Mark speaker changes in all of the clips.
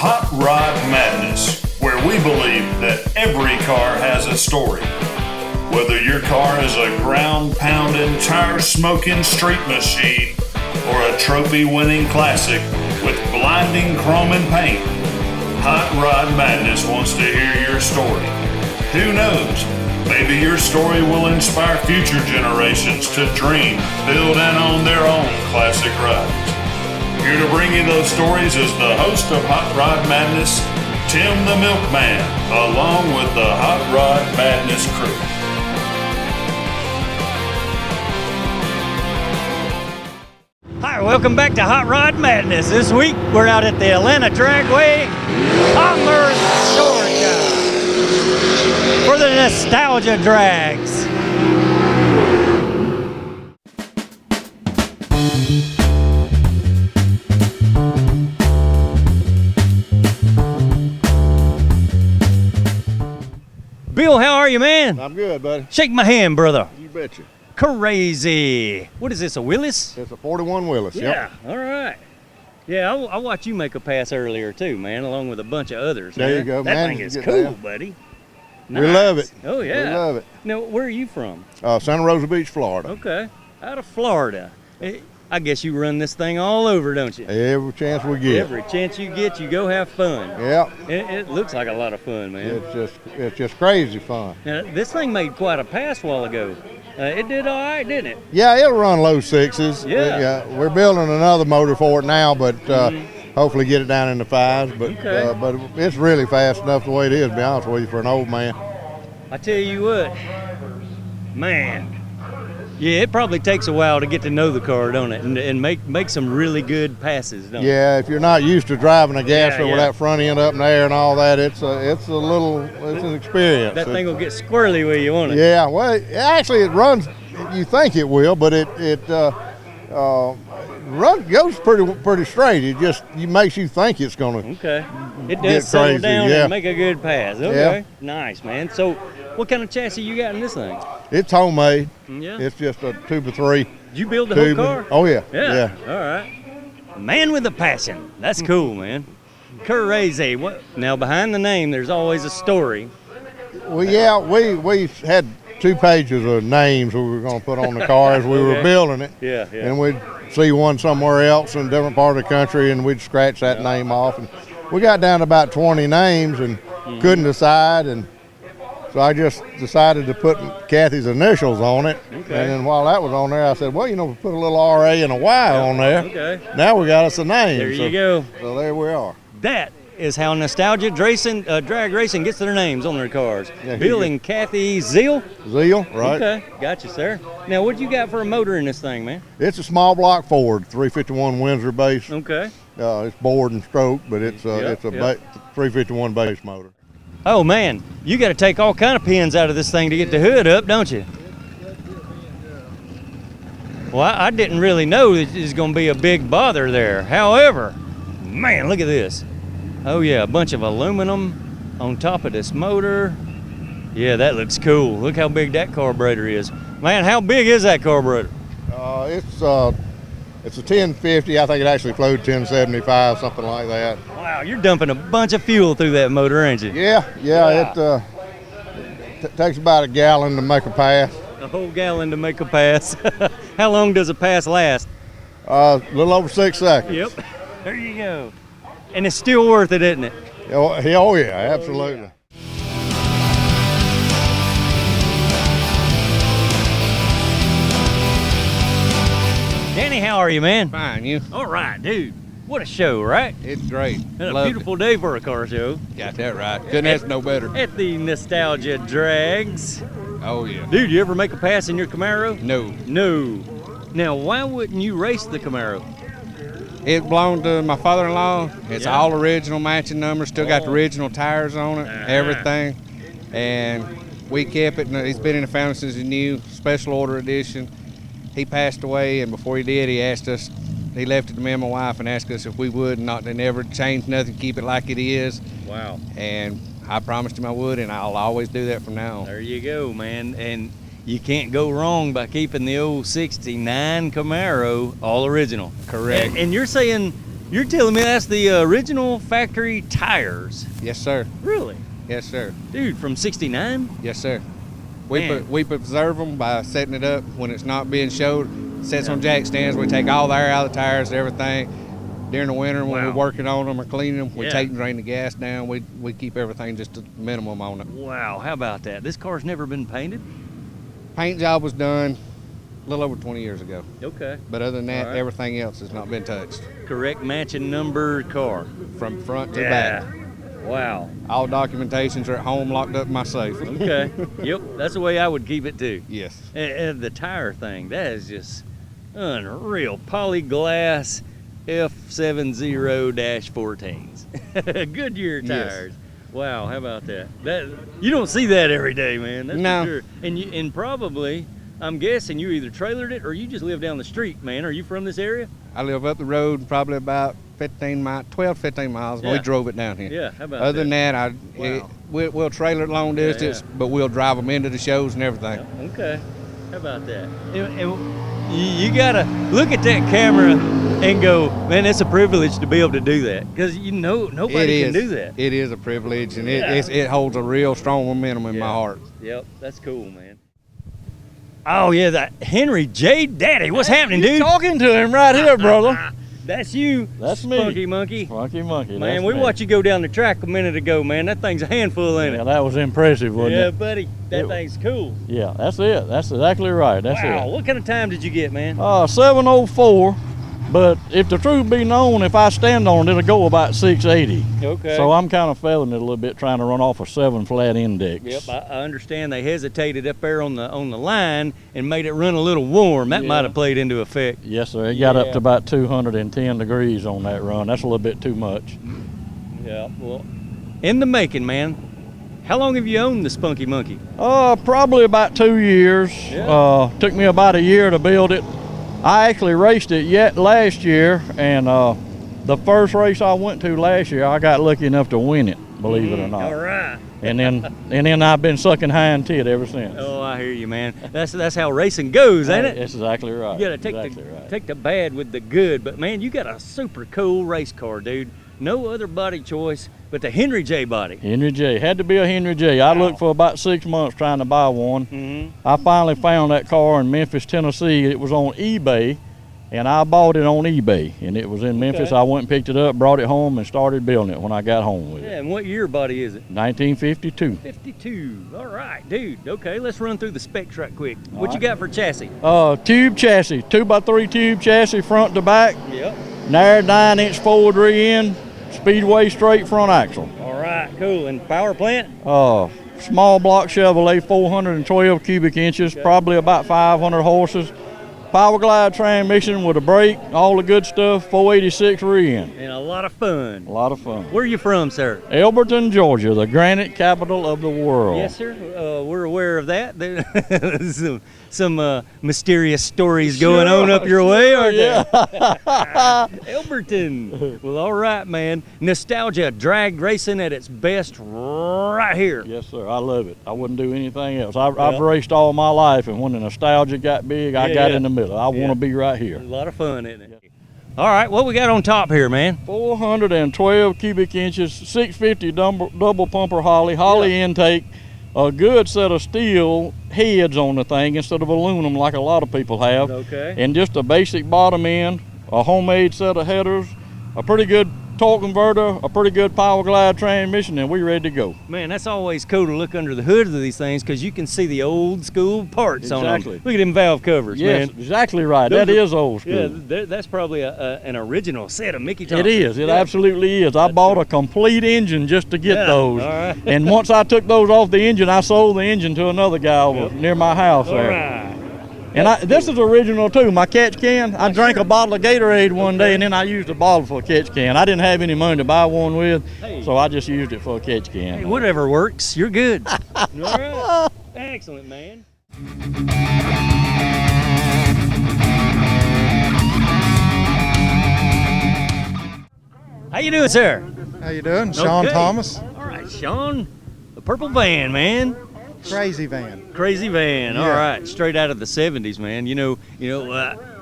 Speaker 1: Hot Rod Madness, where we believe that every car has a story. Whether your car is a ground-pounding, tire-smoking street machine or a trophy-winning classic with blinding chrome and paint, Hot Rod Madness wants to hear your story. Who knows? Maybe your story will inspire future generations to dream, build, and own their own classic rides. Here to bring you those stories is the host of Hot Rod Madness, Tim the Milkman, along with the Hot Rod Madness crew.
Speaker 2: Hi, welcome back to Hot Rod Madness. This week, we're out at the Atlanta Dragway, Commerce, Georgia, for the Nostalgia Drags. Bill, how are you, man?
Speaker 3: I'm good, buddy.
Speaker 2: Shake my hand, brother.
Speaker 3: You betcha.
Speaker 2: Crazy. What is this, a Willis?
Speaker 3: It's a 41 Willis.
Speaker 2: Yeah, all right. Yeah, I watched you make a pass earlier too, man, along with a bunch of others.
Speaker 3: There
Speaker 2: man.
Speaker 3: you go,
Speaker 2: that
Speaker 3: man.
Speaker 2: Thing is
Speaker 3: Get
Speaker 2: cool,
Speaker 3: down.
Speaker 2: buddy.
Speaker 3: We love it.
Speaker 2: Oh, yeah.
Speaker 3: We love it.
Speaker 2: Now, where are you from?
Speaker 3: Santa Rosa Beach, Florida.
Speaker 2: Okay, out of Florida. I guess you run this thing all over, don't you?
Speaker 3: Every chance we get.
Speaker 2: Every chance you get, you go have fun.
Speaker 3: Yeah.
Speaker 2: It looks like a lot of fun, man.
Speaker 3: It's just crazy fun.
Speaker 2: Now, this thing made quite a pass a while ago. It did all right, didn't it?
Speaker 3: Yeah, it'll run low sixes.
Speaker 2: Yeah.
Speaker 3: We're building another motor for it now, but hopefully get it down in the fives. But
Speaker 2: Okay.
Speaker 3: but it's really fast enough the way it is, to be honest with you, for an old man.
Speaker 2: I tell you what, man. Yeah, it probably takes a while to get to know the car, don't it? And make some really good passes, don't it?
Speaker 3: Yeah, if you're not used to driving a gasser
Speaker 2: Yeah,
Speaker 3: with
Speaker 2: yeah.
Speaker 3: that front end up in the air and all that, it's an experience.
Speaker 2: That thing will get squirrely where you want it.
Speaker 3: Yeah, well, actually, it runs. You think it will, but it goes pretty straight. It makes you think it's gonna.
Speaker 2: Okay. It
Speaker 3: Get
Speaker 2: does settle
Speaker 3: crazy,
Speaker 2: down
Speaker 3: yeah.
Speaker 2: and make a good pass. Okay.
Speaker 3: Yeah.
Speaker 2: Nice, man. So, what kind of chassis you got in this thing?
Speaker 3: It's homemade.
Speaker 2: Yeah.
Speaker 3: It's just a 2x3.
Speaker 2: Did you build the whole
Speaker 3: tubing.
Speaker 2: car?
Speaker 3: Oh yeah.
Speaker 2: Yeah. All right. Man with a passion. That's cool, man. Crazy. What? Now, behind the name, there's always a story.
Speaker 3: Well, yeah, we had 2 pages of names we were going to put on the car as we were
Speaker 2: Okay.
Speaker 3: building it.
Speaker 2: Yeah, yeah.
Speaker 3: And we'd see one somewhere else in a different part of the country, and we'd scratch that name off. And we got down to about 20 names and couldn't decide. And so I just decided to put Kathy's initials on it.
Speaker 2: Okay.
Speaker 3: And then while that was on there, I said, well, put a little RA and a Y on there.
Speaker 2: Okay.
Speaker 3: Now we got us a name.
Speaker 2: There you go.
Speaker 3: So there we are.
Speaker 2: That is how Nostalgia Drag Racing gets their names on their cars.
Speaker 3: Yeah,
Speaker 2: Bill
Speaker 3: here you
Speaker 2: and Kathy Zeal.
Speaker 3: Zeal, right?
Speaker 2: Okay, gotcha, sir. Now, what you got for a motor in this thing, man?
Speaker 3: It's a small block Ford, 351 Windsor base.
Speaker 2: Okay.
Speaker 3: It's bored and stroke, but it's a 351 base motor.
Speaker 2: Oh, man, you got to take all kind of pins out of this thing to get the hood up, don't you? Well, I didn't really know that it was going to be a big bother there. However, man, look at this. Oh, yeah, a bunch of aluminum on top of this motor. Yeah, that looks cool. Look how big that carburetor is. Man, how big is that carburetor?
Speaker 3: It's a 1050. I think it actually flowed 1075, something like that.
Speaker 2: Wow, you're dumping a bunch of fuel through that motor, ain't you?
Speaker 3: Yeah.
Speaker 2: Wow.
Speaker 3: It takes about a gallon to make a pass.
Speaker 2: A whole gallon to make a pass. How long does a pass last?
Speaker 3: A little over 6 seconds.
Speaker 2: Yep. There you go. And it's still worth it, isn't it?
Speaker 3: Oh yeah, absolutely.
Speaker 2: Danny, how are you, man?
Speaker 4: Fine, you?
Speaker 2: All right, dude. What a show, right?
Speaker 4: It's great.
Speaker 2: And a
Speaker 4: Loved
Speaker 2: beautiful day for a car show.
Speaker 4: it. Got that right. Couldn't ask no better.
Speaker 2: At the Nostalgia Drags.
Speaker 4: Oh, yeah.
Speaker 2: Dude, you ever make a pass in your Camaro?
Speaker 4: No.
Speaker 2: No. Now, why wouldn't you race the Camaro?
Speaker 4: It belonged to my father-in-law. It's
Speaker 2: Yeah.
Speaker 4: all original matching numbers. Still got the original tires on it, everything. And we kept it. And he's been in the family since he knew. Special order edition. He passed away, and before he did, he asked us. He left it to me and my wife and asked us if we would not to never change nothing, keep it like it is.
Speaker 2: Wow.
Speaker 4: And I promised him I would, and I'll always do that from now on.
Speaker 2: There you go, man. And you can't go wrong by keeping the old 69 Camaro all original.
Speaker 4: Correct.
Speaker 2: And you're saying You're telling me that's the original factory tires?
Speaker 4: Yes, sir.
Speaker 2: Really?
Speaker 4: Yes, sir.
Speaker 2: Dude, from 69?
Speaker 4: Yes, sir.
Speaker 2: Man.
Speaker 4: We preserve them by setting it up when it's not being showed. Sets on jack stands. We take all the air out of the tires and everything. During the winter when we're working on them or cleaning them, we take and drain the gas down. We keep everything just a minimum on it.
Speaker 2: Wow, how about that? This car's never been painted?
Speaker 4: Paint job was done a little over 20 years ago.
Speaker 2: Okay.
Speaker 4: But other than that, everything else has not been touched.
Speaker 2: Correct matching number car.
Speaker 4: From front to back.
Speaker 2: Wow.
Speaker 4: All documentations are at home locked up in my safe.
Speaker 2: Okay. Yep, that's the way I would keep it too.
Speaker 4: Yes.
Speaker 2: And the tire thing, that is just unreal. Polyglass F70-14s. Goodyear tires. Yes. Wow, how about that? You don't see that every day, man. That's
Speaker 4: no.
Speaker 2: For sure. And probably, I'm guessing you either trailered it or you just live down the street, man. Are you from this area?
Speaker 4: I live up the road probably about 12, 15 miles. Yeah. We drove it down here.
Speaker 2: Yeah, how about
Speaker 4: Other than that, we'll trailer it long distance, but we'll drive them into the shows and everything.
Speaker 2: Yeah. Okay, how about that? And you gotta look at that camera and go, man, it's a privilege to be able to do that, because nobody can do that.
Speaker 4: It is a privilege, and it holds a real strong momentum in my heart.
Speaker 2: Yep, that's cool, man. Oh yeah, that Henry J. Daddy, what's happening, dude?
Speaker 5: Talking to him right here, brother.
Speaker 2: That's you.
Speaker 5: That's me.
Speaker 2: Funky Monkey.
Speaker 5: Funky Monkey.
Speaker 2: Man, we watched you go down the track a minute ago, man. That thing's a handful, ain't it?
Speaker 5: Yeah, that was impressive, wasn't it?
Speaker 2: Yeah, buddy. That thing's cool.
Speaker 5: Yeah, that's it. That's exactly right. That's
Speaker 2: wow.
Speaker 5: it.
Speaker 2: What kind of time did you get, man?
Speaker 5: 7:04. But if the truth be known, if I stand on it, it'll go about 680.
Speaker 2: Okay.
Speaker 5: So I'm kind of failing it a little bit, trying to run off a 7 flat index.
Speaker 2: Yep, I understand they hesitated up there on the line and made it run a little warm. That might have played into effect.
Speaker 5: Yes, sir. It got up to about 210 degrees on that run. That's a little bit too much.
Speaker 2: Yeah, well, in the making, man. How long have you owned the Spunky Monkey?
Speaker 5: Probably about 2 years.
Speaker 2: Yeah.
Speaker 5: Took me about a year to build it. I actually raced it last year, and the first race I went to last year, I got lucky enough to win it, believe it or not.
Speaker 2: All right.
Speaker 5: And then I've been sucking hind tit ever since.
Speaker 2: Oh, I hear you, man. That's how racing goes, ain't it?
Speaker 5: That's exactly right.
Speaker 2: You gotta take the bad with the good. But man, you got a super cool race car, dude. No other body choice but the Henry J body.
Speaker 5: Henry J. Had to be a Henry J. I looked for about 6 months trying to buy one.
Speaker 2: Mm-hmm.
Speaker 5: I finally found that car in Memphis, Tennessee. It was on eBay, and I bought it on eBay. And it was in Memphis. I went and picked it up, brought it home, and started building it when I got home with it.
Speaker 2: Yeah, and what year body is it?
Speaker 5: 1952.
Speaker 2: 52. All right, dude. Okay, let's run through the specs right quick. What you got for chassis?
Speaker 5: Tube chassis, 2x3 tube chassis, front to back.
Speaker 2: Yep.
Speaker 5: Narrow 9-inch forward rear end. Speedway straight front axle.
Speaker 2: All right, cool. And power plant?
Speaker 5: Small block Chevrolet, 412 cubic inches, probably about 500 horses. Power glide transmission with a brake, all the good stuff, 486 rear end.
Speaker 2: And a lot of fun.
Speaker 5: A lot of fun.
Speaker 2: Where are you from, sir?
Speaker 5: Elberton, Georgia, the granite capital of the world.
Speaker 2: Yes, sir. We're aware of that. There's some mysterious stories going on up your way, aren't there? Elberton. Well, all right, man. Nostalgia, drag racing at its best right here.
Speaker 5: Yes, sir. I love it. I wouldn't do anything else. I've raced all my life, and when the nostalgia got big, I got in the middle. I want to be right here.
Speaker 2: A lot of fun, isn't it? All right, what we got on top here, man?
Speaker 5: 412 cubic inches, 650 double pumper Holly intake, a good set of steel heads on the thing instead of aluminum like a lot of people have.
Speaker 2: Okay.
Speaker 5: And just a basic bottom end, a homemade set of headers, a pretty good torque converter, a pretty good power glide transmission, and we ready to go.
Speaker 2: Man, that's always cool to look under the hood of these things because you can see the old school parts on them. Look at them valve covers, man.
Speaker 5: Yes, exactly right. That is old school.
Speaker 2: Yeah, that's probably an original set of Mickey Thompson.
Speaker 5: It is. It absolutely is. I bought a complete engine just to get those.
Speaker 2: All right.
Speaker 5: And once I took those off the engine, I sold the engine to another guy over near my house there.
Speaker 2: All right.
Speaker 5: And this is original too, my catch can. I drank a bottle of Gatorade one day and then I used a bottle for a catch can. I didn't have any money to buy one with, so I just used it for a catch can.
Speaker 2: Hey, whatever works, you're good. All right. Excellent, man. How you doing, sir?
Speaker 6: How you doing? Sean Thomas.
Speaker 2: All right, Sean. The purple van, man.
Speaker 6: Crazy van.
Speaker 2: Crazy van.
Speaker 6: Yeah.
Speaker 2: All right, straight out of the '70s, man.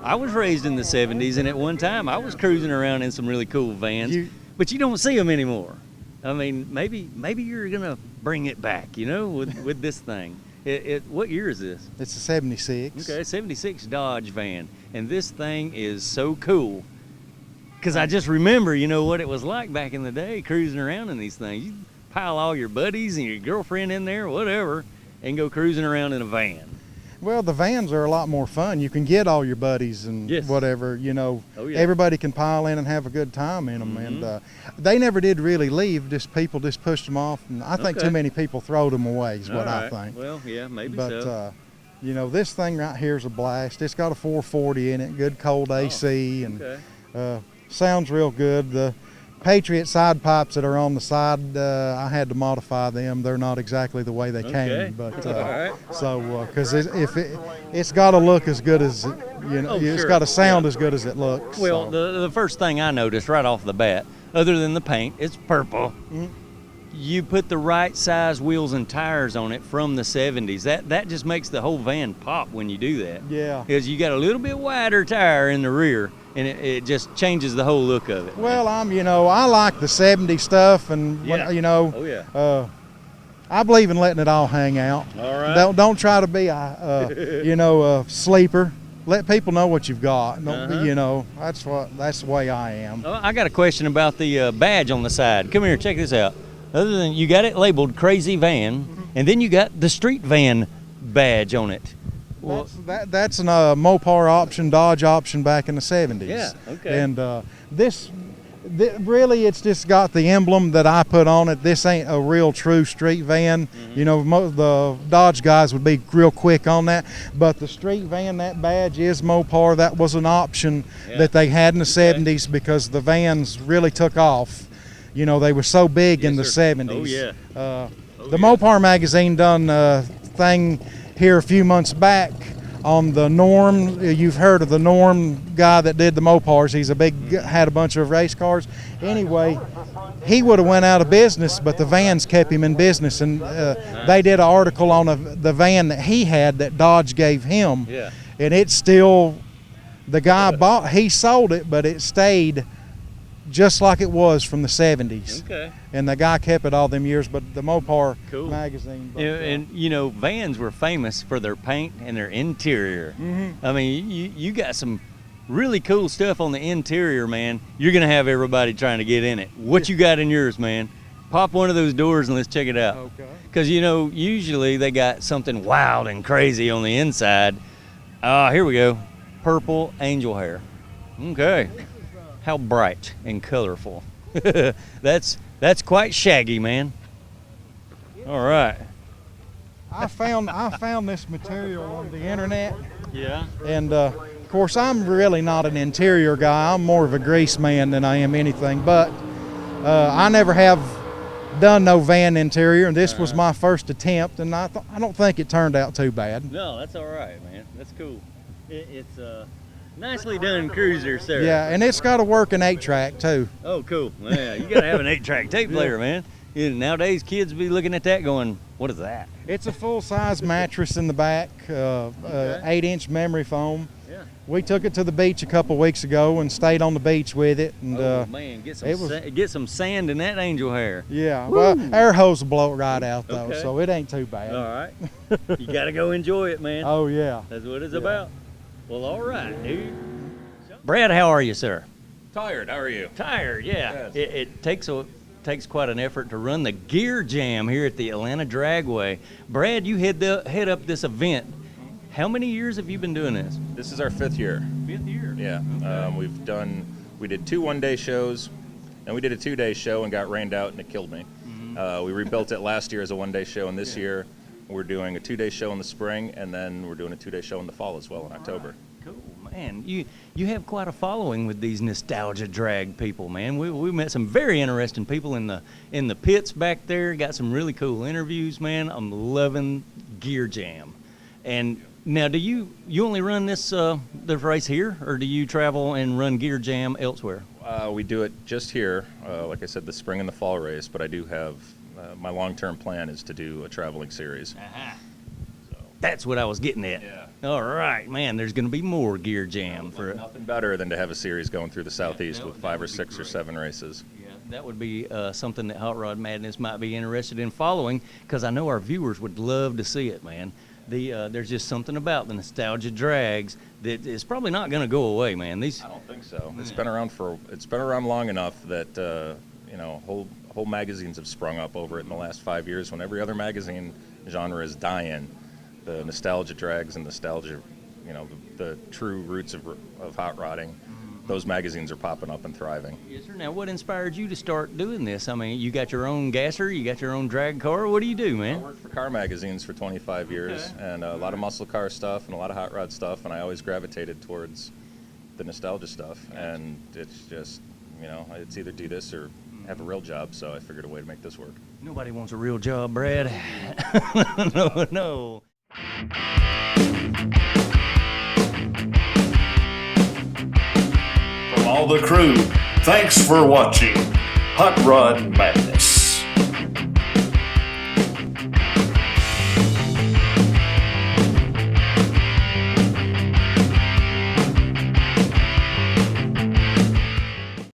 Speaker 2: I was raised in the 70s, and at one time I was cruising around in some really cool vans, but you don't see them anymore. I mean, maybe you're gonna bring it back, you know, with this thing. What year is this?
Speaker 6: It's a 76.
Speaker 2: Okay, 76 Dodge van, and this thing is so cool. Because I just remember, you know, what it was like back in the day, cruising around in these things. You pile all your buddies and your girlfriend in there, whatever, and go cruising around in a van.
Speaker 6: Well, the vans are a lot more fun. You can get all your buddies and whatever, you know.
Speaker 2: Oh, yeah.
Speaker 6: Everybody can pile in and have a good time in them. And they never did really leave. Just people just pushed them off. And I think too many people throw them away is what I think.
Speaker 2: Well, yeah, maybe
Speaker 6: but,
Speaker 2: so.
Speaker 6: You know, this thing right here is a blast. It's got a 440 in it, good cold AC, and sounds real good. The Patriot side pipes that are on the side, I had to modify them. They're not exactly the way they came, but so because it's got to look as good as it's got to sound as good as it looks.
Speaker 2: Well,
Speaker 6: so.
Speaker 2: the first thing I noticed right off the bat, other than the paint, it's purple. Mm-hmm. You put the right size wheels and tires on it from the 70s. That just makes the whole van pop when you do that.
Speaker 6: Yeah.
Speaker 2: Because you got a little bit wider tire in the rear, and it just changes the whole look of it.
Speaker 6: Well, I like the 70s stuff, and I believe in letting it all hang out.
Speaker 2: All right.
Speaker 6: Don't try to be a sleeper. Let people know what you've got. You know, that's the way I am.
Speaker 2: Oh, I got a question about the badge on the side. Come here, check this out. Other than you got it labeled Crazy Van, and then you got the Street Van badge on it.
Speaker 6: Well, that's an Mopar option, Dodge option back in the 70s.
Speaker 2: Yeah, okay.
Speaker 6: And really, it's just got the emblem that I put on it. This ain't a real true street van. You know, the Dodge guys would be real quick on that. But the street van, that badge is Mopar. That was an option that they had in the 70s because the vans really took off. You know, they were so big in the 70s.
Speaker 2: Oh, yeah.
Speaker 6: The Mopar magazine done a thing here a few months back on the Norm. You've heard of the Norm guy that did the Mopars. He's had a bunch of race cars. Anyway, he would have went out of business, but the vans kept him in business. And they did an article on the van that he had that Dodge gave him.
Speaker 2: Yeah.
Speaker 6: And it's still, the guy he sold it, but it stayed just like it was from the 70s.
Speaker 2: Okay.
Speaker 6: And the guy kept it all them years, but the Mopar magazine. But,
Speaker 2: and you know, vans were famous for their paint and their interior. I mean, you got some really cool stuff on the interior, man. You're going to have everybody trying to get in it. What you got in yours, man? Pop one of those doors and let's check it out.
Speaker 6: Okay.
Speaker 2: Because, you know, usually they got something wild and crazy on the inside. Here we go. Purple angel hair. Okay. How bright and colorful. That's quite shaggy, man. All right.
Speaker 6: I found this material on the internet.
Speaker 2: Yeah.
Speaker 6: And of course, I'm really not an interior guy. I'm more of a grease man than I am anything. But I never have done no van interior, and this was my first attempt, and I don't think it turned out too bad.
Speaker 2: No, that's all right, man. That's cool. It's nicely done cruiser, sir.
Speaker 6: Yeah, and it's got to work an 8-track too.
Speaker 2: Oh, cool. Yeah, you got to have an 8-track tape player, man. Yeah, nowadays, kids be looking at that going, what is that?
Speaker 6: It's a full-size mattress in the back, 8-inch memory foam.
Speaker 2: Yeah.
Speaker 6: We took it to the beach a couple weeks ago and stayed on the beach with it. And,
Speaker 2: man, get some sand in that angel hair.
Speaker 6: Yeah, well, air hose will blow it right out though, so it ain't too bad.
Speaker 2: All right. You got to go enjoy it, man.
Speaker 6: Oh, yeah.
Speaker 2: That's what it's about. Well, all right, dude. Brad, how are you, sir?
Speaker 7: Tired. How are you?
Speaker 2: Tired, yeah.
Speaker 7: Yes.
Speaker 2: It takes quite an effort to run the Gear Jam here at the Atlanta Dragway. Brad, you head up this event. How many years have you been doing this?
Speaker 7: This is our 5th year.
Speaker 2: 5th year.
Speaker 7: Yeah. Okay. We did 2 one-day shows, and we did a 2-day show and got rained out, and it killed me. We rebuilt it last year as a one-day show, and this year we're doing a 2-day show in the spring, and then we're doing a 2-day show in the fall as well in October.
Speaker 2: Cool, man. You have quite a following with these nostalgia drag people, man. We met some very interesting people in the pits back there. Got some really cool interviews, man. I'm loving Gear Jam. And now, do you only run this race here, or do you travel and run Gear Jam elsewhere?
Speaker 7: We do it just here, like I said, the spring and the fall race. But I do have my long-term plan is to do a traveling series.
Speaker 2: So. That's what I was getting at.
Speaker 7: Yeah.
Speaker 2: All right, man. There's going to be more Gear Jam for
Speaker 7: Nothing better than to have a series going through the Southeast with 5 or 6 or 7 races.
Speaker 2: Yeah, that would be something that Hot Rod Madness might be interested in following, because I know our viewers would love to see it, man. There's just something about the nostalgia drags that is probably not going to go away, man.
Speaker 7: I don't think so. It's been around long enough that whole magazines have sprung up over it in the last 5 years. When every other magazine genre is dying, the nostalgia drags and nostalgia, the true roots of hot rodding, those magazines are popping up and thriving.
Speaker 2: Yes, sir. Now, what inspired you to start doing this? I mean, you got your own gasser, you got your own drag car. What do you do, man?
Speaker 7: I worked for car magazines for 25 years, and a lot of muscle car stuff and a lot of hot rod stuff, and I always gravitated towards the nostalgia stuff. And it's just, it's either do this or have a real job, so I figured a way to make this work.
Speaker 2: Nobody wants a real job, Brad. No.
Speaker 1: From all the crew, thanks for watching Hot Rod Madness.